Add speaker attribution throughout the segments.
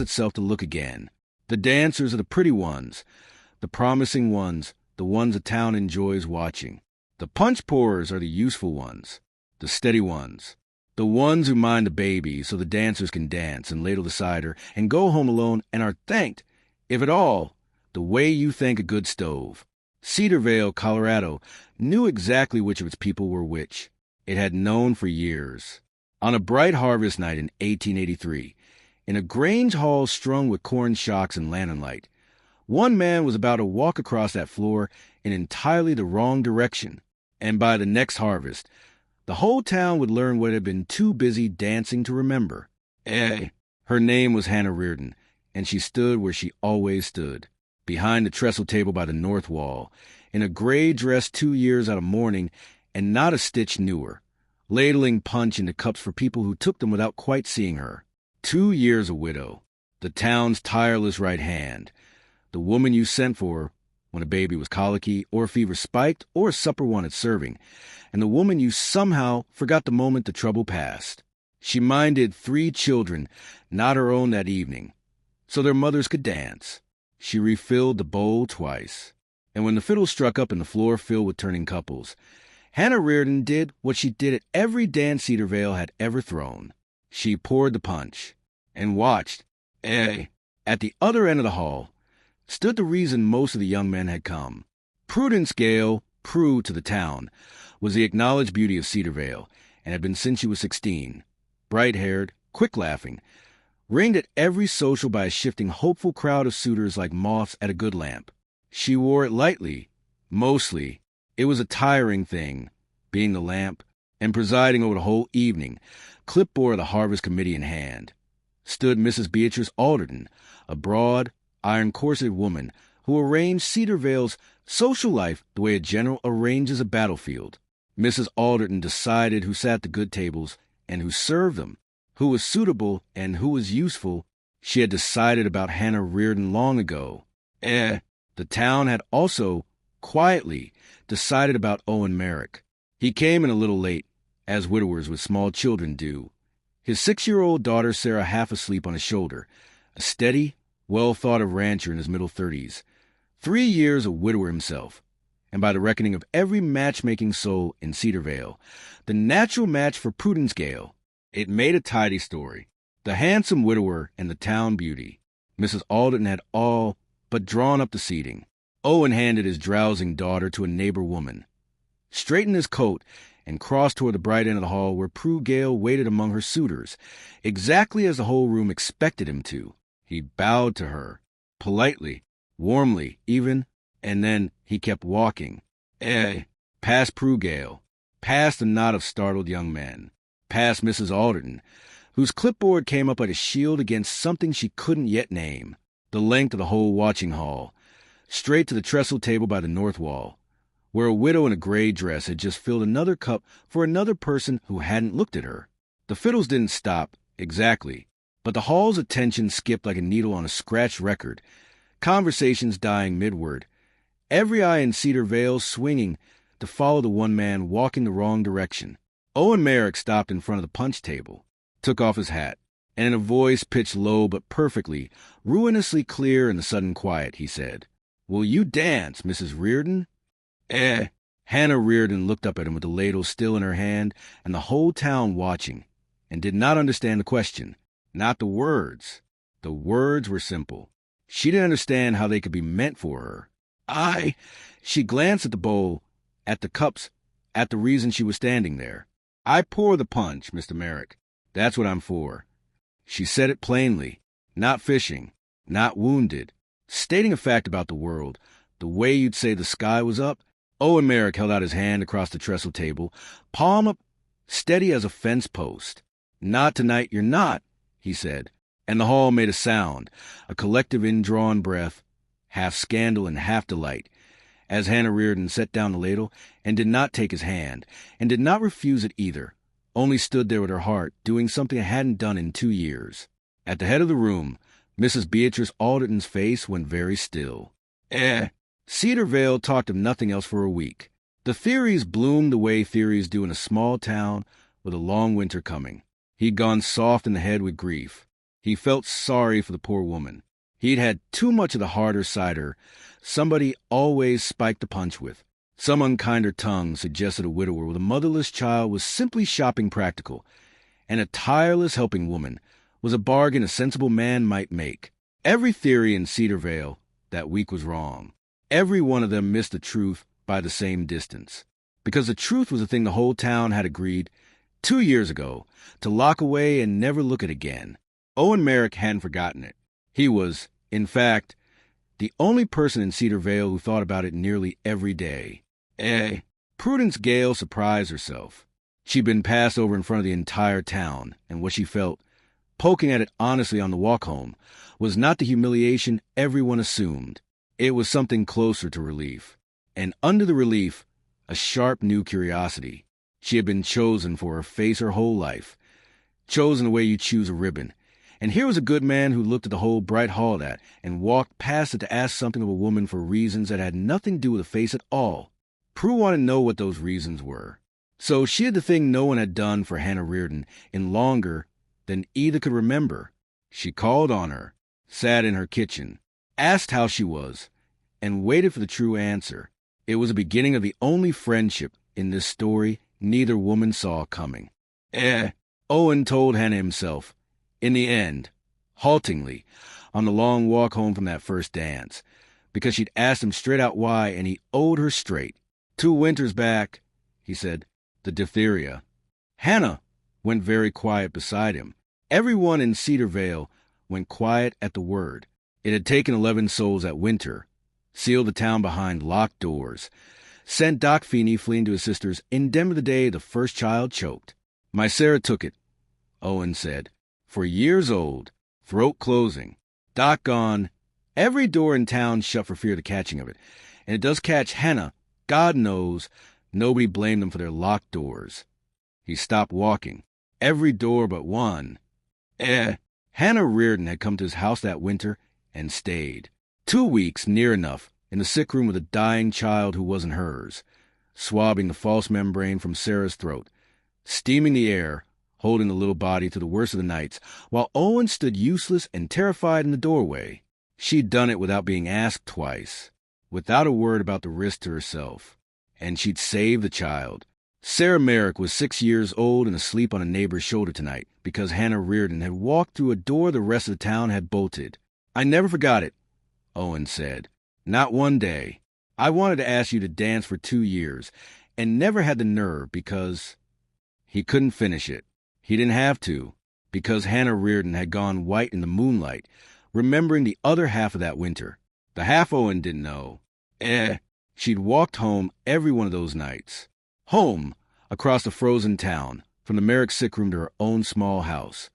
Speaker 1: itself to look again. The dancers are the pretty ones, the promising ones, the ones a town enjoys watching. The punch pourers are the useful ones, the steady ones, the ones who mind the baby so the dancers can dance and ladle the cider and go home alone and are thanked, if at all, the way you thank a good stove. Cedarvale, Colorado, knew exactly which of its people were which. It had known for years. On a bright harvest night in 1883, in a grange hall strung with corn shocks and lantern light, one man was about to walk across that floor in entirely the wrong direction, and by the next harvest, the whole town would learn what had been too busy dancing to remember. Her name was Hannah Reardon, and she stood where she always stood, behind the trestle table by the north wall, in a gray dress 2 years out of mourning and not a stitch newer, ladling punch into cups for people who took them without quite seeing her. 2 years a widow, the town's tireless right hand, the woman you sent for when a baby was colicky or fever spiked or supper wanted serving, and the woman you somehow forgot the moment the trouble passed. She minded 3 children, not her own that evening, so their mothers could dance. She refilled the bowl twice, and when the fiddle struck up and the floor filled with turning couples, Hannah Reardon did what she did at every dance Cedarvale had ever thrown. She poured the punch, and watched. At the other end of the hall stood the reason most of the young men had come. Prudence Gale, Prue to the town, was the acknowledged beauty of Cedarvale, and had been since she was 16. Bright-haired, quick-laughing, ringed at every social by a shifting, hopeful crowd of suitors like moths at a good lamp. She wore it lightly, mostly. It was a tiring thing, being the lamp, and presiding over the whole evening, clipboard of the Harvest Committee in hand, stood Mrs. Beatrice Alderton, a broad, iron-corseted woman who arranged Cedarvale's social life the way a general arranges a battlefield. Mrs. Alderton decided who sat at the good tables and who served them, who was suitable and who was useful. She had decided about Hannah Reardon long ago. The town had also, quietly, decided about Owen Merrick. He came in a little late, as widowers with small children do, his 6-year-old daughter Sarah half asleep on his shoulder, a steady, well-thought-of rancher in his middle 30s, 3 years a widower himself, and by the reckoning of every matchmaking soul in Cedarvale, the natural match for Prudence Gale. It made a tidy story. The handsome widower and the town beauty. Mrs. Alderton had all but drawn up the seating. Owen handed his drowsing daughter to a neighbor woman, straightened his coat, and crossed toward the bright end of the hall where Prue Gale waited among her suitors, exactly as the whole room expected him to. He bowed to her, politely, warmly, even, and then he kept walking. Past Prue Gale, past a knot of startled young men, past Mrs. Alderton, whose clipboard came up like a shield against something she couldn't yet name, the length of the whole watching hall, straight to the trestle table by the north wall, where a widow in a gray dress had just filled another cup for another person who hadn't looked at her. The fiddles didn't stop, exactly, but the hall's attention skipped like a needle on a scratched record, conversations dying midward, every eye in Cedarvale swinging to follow the one man walking the wrong direction. Owen Merrick stopped in front of the punch table, took off his hat, and in a voice pitched low but perfectly, ruinously clear in the sudden quiet, he said, "Will you dance, Mrs. Reardon?" Hannah Reardon looked up at him with the ladle still in her hand and the whole town watching, and did not understand the question, not the words. The words were simple. She didn't understand how they could be meant for her. She glanced at the bowl, at the cups, at the reason she was standing there. "I pour the punch, Mr. Merrick. That's what I'm for." She said it plainly, not fishing, not wounded, stating a fact about the world, the way you'd say the sky was up. Owen Merrick held out his hand across the trestle table, palm up, steady as a fence post. "Not tonight, you're not," he said, and the hall made a sound, a collective indrawn breath, half scandal and half delight, as Hannah Reardon set down the ladle and did not take his hand, and did not refuse it either, only stood there with her heart doing something it hadn't done in 2 years. At the head of the room, Mrs. Beatrice Alderton's face went very still. Cedarvale talked of nothing else for a week. The theories bloomed the way theories do in a small town with a long winter coming. He'd gone soft in the head with grief. He felt sorry for the poor woman. He'd had too much of the harder cider somebody always spiked the punch with. Some unkinder tongue suggested a widower with a motherless child was simply shopping practical, and a tireless helping woman was a bargain a sensible man might make. Every theory in Cedar Vale that week was wrong. Every one of them missed the truth by the same distance. Because the truth was a thing the whole town had agreed 2 years ago to lock away and never look at again. Owen Merrick hadn't forgotten it. He was, in fact, the only person in Cedar Vale who thought about it nearly every day. Prudence Gale surprised herself. She'd been passed over in front of the entire town, and what she felt, poking at it honestly on the walk home, was not the humiliation everyone assumed. It was something closer to relief. And under the relief, a sharp new curiosity. She had been chosen for her face her whole life. Chosen the way you choose a ribbon. And here was a good man who looked at the whole bright hall at and walked past it to ask something of a woman for reasons that had nothing to do with the face at all. Prue wanted to know what those reasons were. So she had the thing no one had done for Hannah Reardon in longer than either could remember. She called on her, sat in her kitchen, asked how she was, and waited for the true answer. It was the beginning of the only friendship in this story neither woman saw coming. Owen told Hannah himself, in the end, haltingly, on the long walk home from that first dance, because she'd asked him straight out why, and he owed her straight. 2 winters back, he said, the diphtheria. Hannah went very quiet beside him. Everyone in Cedar Vale went quiet at the word. It had taken 11 souls that winter, sealed the town behind locked doors, sent Doc Feeney fleeing to his sister's in Denver the day the first child choked. My Sarah took it, Owen said, for years old, throat closing, Doc gone, every door in town shut for fear of the catching of it. And it does catch Hannah, God knows, nobody blamed them for their locked doors. He stopped walking. Every door but one. Hannah Reardon had come to his house that winter and stayed. 2 weeks, near enough, in the sick room with a dying child who wasn't hers, swabbing the false membrane from Sarah's throat, steaming the air, holding the little body through the worst of the nights, while Owen stood useless and terrified in the doorway. She'd done it without being asked twice, without a word about the risk to herself. And she'd saved the child. Sarah Merrick was 6 years old and asleep on a neighbor's shoulder tonight because Hannah Reardon had walked through a door the rest of the town had bolted. I never forgot it, Owen said. Not one day. I wanted to ask you to dance for 2 years and never had the nerve because... He couldn't finish it. He didn't have to, because Hannah Reardon had gone white in the moonlight, remembering the other half of that winter. The half Owen didn't know. She'd walked home every one of those nights. Home, across the frozen town, from the Merrick sick room to her own small house,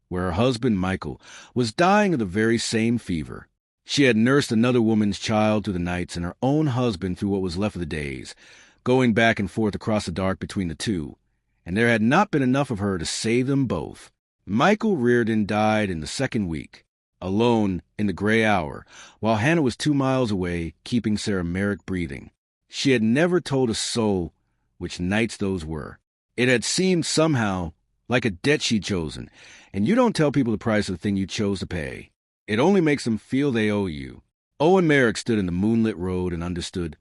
Speaker 1: where her husband, Michael, was dying of the very same fever. She had nursed another woman's child through the nights and her own husband through what was left of the days, going back and forth across the dark between the two, and there had not been enough of her to save them both. Michael Reardon died in the 2nd week, alone in the gray hour, while Hannah was 2 miles away, keeping Sarah Merrick breathing. She had never told a soul which nights those were. It had seemed somehow like a debt she'd chosen, and you don't tell people the price of the thing you chose to pay. It only makes them feel they owe you. Owen Merrick stood in the moonlit road and understood,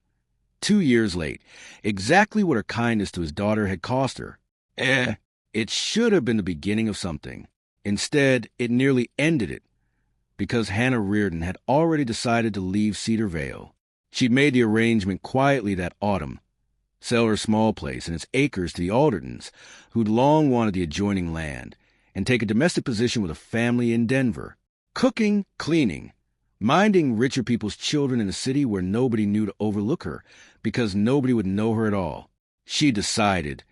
Speaker 1: 2 years late, exactly what her kindness to his daughter had cost her. It should have been the beginning of something. Instead, it nearly ended it, because Hannah Reardon had already decided to leave Cedar Vale. She'd made the arrangement quietly that autumn, sell her small place and its acres to the Aldertons, who'd long wanted the adjoining land, and take a domestic position with a family in Denver. Cooking, cleaning, minding richer people's children in a city where nobody knew to overlook her, because nobody would know her at all. She decided,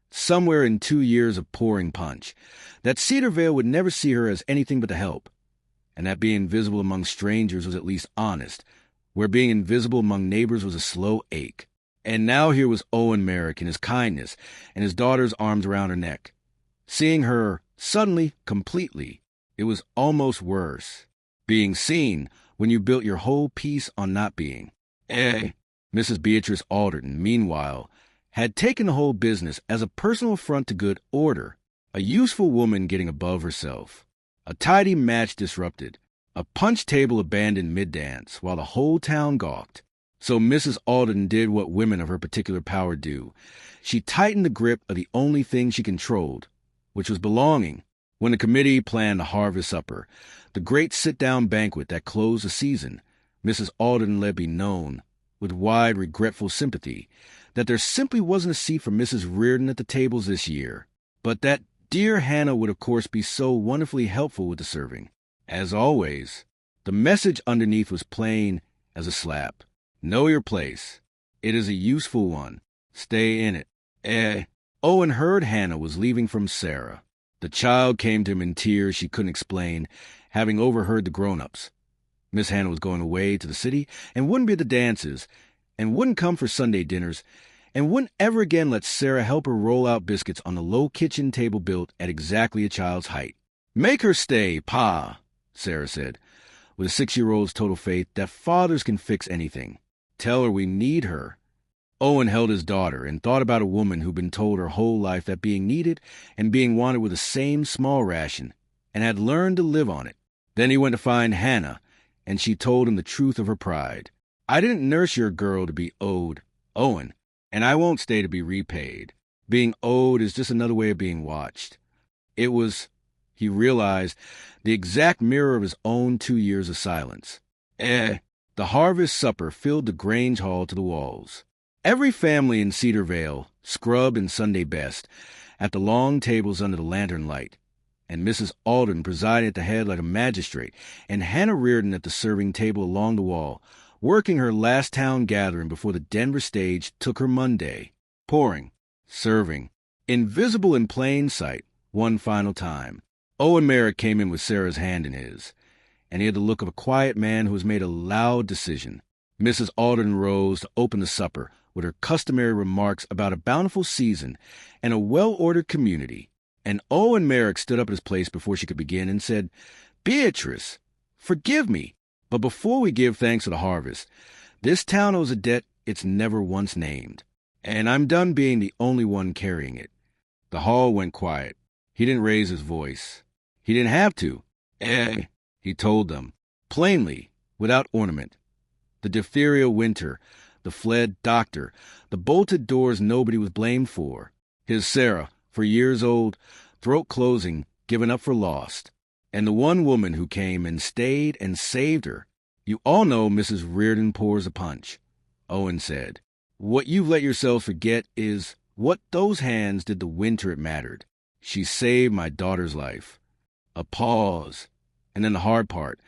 Speaker 1: somewhere in 2 years of pouring punch, that Cedar Vale would never see her as anything but a help, and that being invisible among strangers was at least honest, where being invisible among neighbors was a slow ache. And now here was Owen Merrick and his kindness, and his daughter's arms around her neck. Seeing her, suddenly, completely, it was almost worse. Being seen when you built your whole piece on not being. Mrs. Beatrice Alderton, meanwhile, had taken the whole business as a personal affront to good order, a useful woman getting above herself, A tidy match disrupted. A punch table abandoned mid-dance, while the whole town gawked. So Mrs. Alden did what women of her particular power do. She tightened the grip of the only thing she controlled, which was belonging. When the committee planned the harvest supper, the great sit-down banquet that closed the season, Mrs. Alden let be known, with wide, regretful sympathy, that there simply wasn't a seat for Mrs. Reardon at the tables this year, but that dear Hannah would of course be so wonderfully helpful with the serving. As always, the message underneath was plain as a slap. Know your place. It is a useful one. Stay in it. Owen heard Hannah was leaving from Sarah. The child came to him in tears she couldn't explain, having overheard the grown-ups. Miss Hannah was going away to the city and wouldn't be at the dances, and wouldn't come for Sunday dinners, and wouldn't ever again let Sarah help her roll out biscuits on the low kitchen table built at exactly a child's height. "Make her stay, Pa," Sarah said, with a 6-year-old's total faith that fathers can fix anything. "Tell her we need her." Owen held his daughter and thought about a woman who'd been told her whole life that being needed and being wanted were the same small ration, and had learned to live on it. Then he went to find Hannah, and she told him the truth of her pride. "I didn't nurse your girl to be owed, Owen, and I won't stay to be repaid. Being owed is just another way of being watched." It was, he realized, the exact mirror of his own 2 years of silence. The harvest supper filled the Grange Hall to the walls. Every family in Cedar Vale, scrubbed in Sunday best, at the long tables under the lantern light, and Mrs. Alden presiding at the head like a magistrate, and Hannah Reardon at the serving table along the wall, working her last town gathering before the Denver stage took her Monday, pouring, serving, invisible in plain sight, one final time. Owen Merrick came in with Sarah's hand in his, and he had the look of a quiet man who has made a loud decision. Mrs. Alden rose to open the supper with her customary remarks about a bountiful season and a well-ordered community, and Owen Merrick stood up at his place before she could begin and said, "Beatrice, forgive me, but before we give thanks for the harvest, this town owes a debt it's never once named, and I'm done being the only one carrying it." The hall went quiet. He didn't raise his voice. He didn't have to. He told them, plainly, without ornament. The diphtheria winter, the fled doctor, the bolted doors nobody was blamed for, his Sarah, for years old, throat closing, given up for lost, and the one woman who came and stayed and saved her. "You all know Mrs. Reardon pours a punch," Owen said. "What you've let yourselves forget is what those hands did the winter it mattered. She saved my daughter's life." A pause, and then the hard part,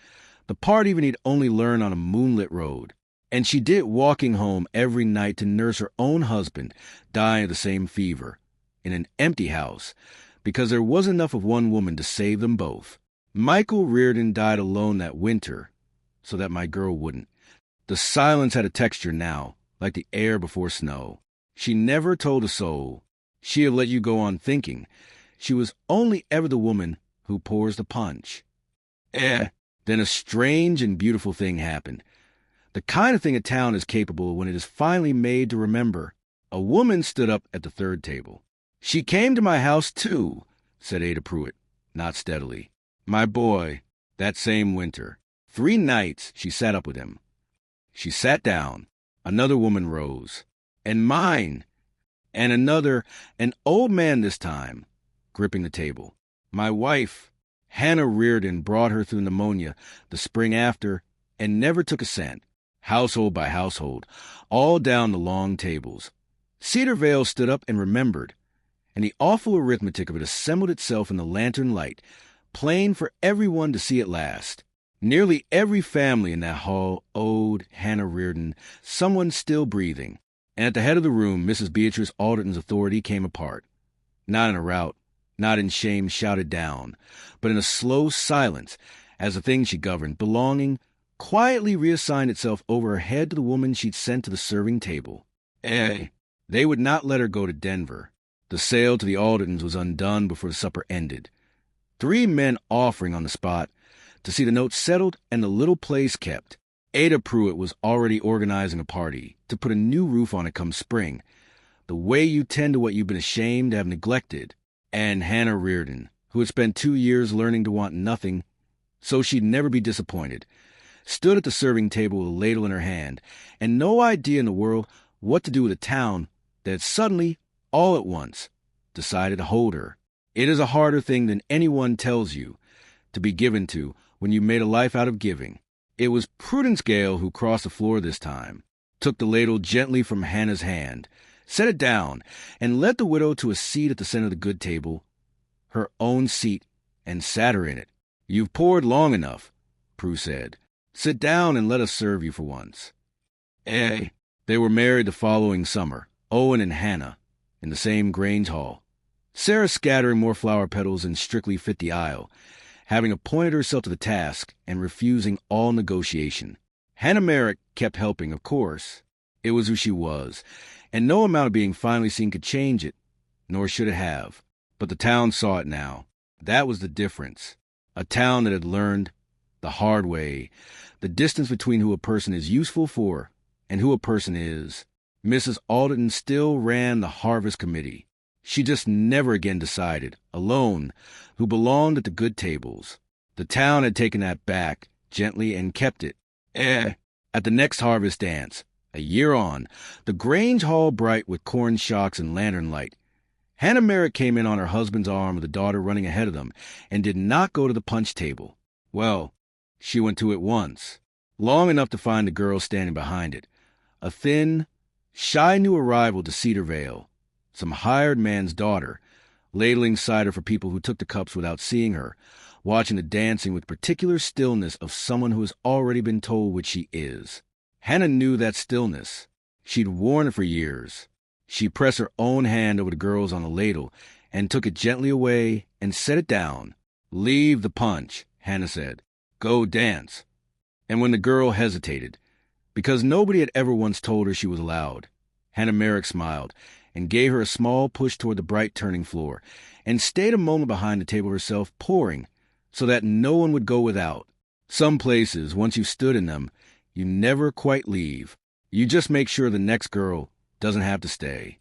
Speaker 1: the part even he'd only learned on a moonlit road. And she did walking home every night to nurse her own husband, dying of the same fever, in an empty house, because there wasn't enough of one woman to save them both. Michael Reardon died alone that winter, so that my girl wouldn't. The silence had a texture now, like the air before snow. She never told a soul. She had let you go on thinking. She was only ever the woman who pours the punch. Then a strange and beautiful thing happened. The kind of thing a town is capable of when it is finally made to remember. A woman stood up at the third table. "She came to my house, too," said Ada Pruitt, not steadily. "My boy, that same winter. 3 nights she sat up with him." She sat down. Another woman rose. "And mine." And another, an old man this time, gripping the table. "My wife, Hannah Reardon, brought her through pneumonia the spring after and never took a cent. Household by household, all down the long tables. Cedar Vale stood up and remembered, and the awful arithmetic of it assembled itself in the lantern light, plain for everyone to see at last. Nearly every family in that hall owed Hannah Reardon someone still breathing, and at the head of the room Mrs. Beatrice Alderton's authority came apart. Not in a rout, not in shame shouted down, but in a slow silence, as the thing she governed, belonging, quietly reassigned itself over her head to the woman she'd sent to the serving table. They would not let her go to Denver. The sale to the Aldertons was undone before the supper ended. 3 men offering on the spot to see the note settled and the little place kept. Ada Pruitt was already organizing a party to put a new roof on it come spring, the way you tend to what you've been ashamed to have neglected. And Hannah Reardon, who had spent 2 years learning to want nothing so she'd never be disappointed, stood at the serving table with a ladle in her hand and no idea in the world what to do with a town that suddenly, all at once, decided to hold her. It is a harder thing than anyone tells you to be given to when you made a life out of giving. It was Prudence Gale who crossed the floor this time, took the ladle gently from Hannah's hand, set it down, and led the widow to a seat at the center of the good table, her own seat, and sat her in it. "You've poured long enough," Prue said. "Sit down and let us serve you for once." They were married the following summer, Owen and Hannah, in the same Grange Hall. Sarah scattering more flower petals than strictly fit the aisle, having appointed herself to the task and refusing all negotiation. Hannah Merrick kept helping, of course. It was who she was, and no amount of being finally seen could change it, nor should it have. But the town saw it now. That was the difference. A town that had learned, the hard way, the distance between who a person is useful for and who a person is. Mrs. Alderton still ran the Harvest Committee. She just never again decided, alone, who belonged at the good tables. The town had taken that back, gently, and kept it. At the next harvest dance, a year on, the Grange Hall bright with corn shocks and lantern light, Hannah Merrick came in on her husband's arm with the daughter running ahead of them, and did not go to the punch table. Well, she went to it once, long enough to find the girl standing behind it, a thin, shy new arrival to Cedarvale, some hired man's daughter, ladling cider for people who took the cups without seeing her, watching the dancing with particular stillness of someone who has already been told what she is. Hannah knew that stillness. She'd worn it for years. She pressed her own hand over the girl's on the ladle and took it gently away and set it down. "Leave the punch," Hannah said. "Go dance." And when the girl hesitated, because nobody had ever once told her she was allowed, Hannah Merrick smiled and gave her a small push toward the bright turning floor, and stayed a moment behind the table herself, pouring, so that no one would go without. Some places, once you stood in them, you never quite leave. You just make sure the next girl doesn't have to stay.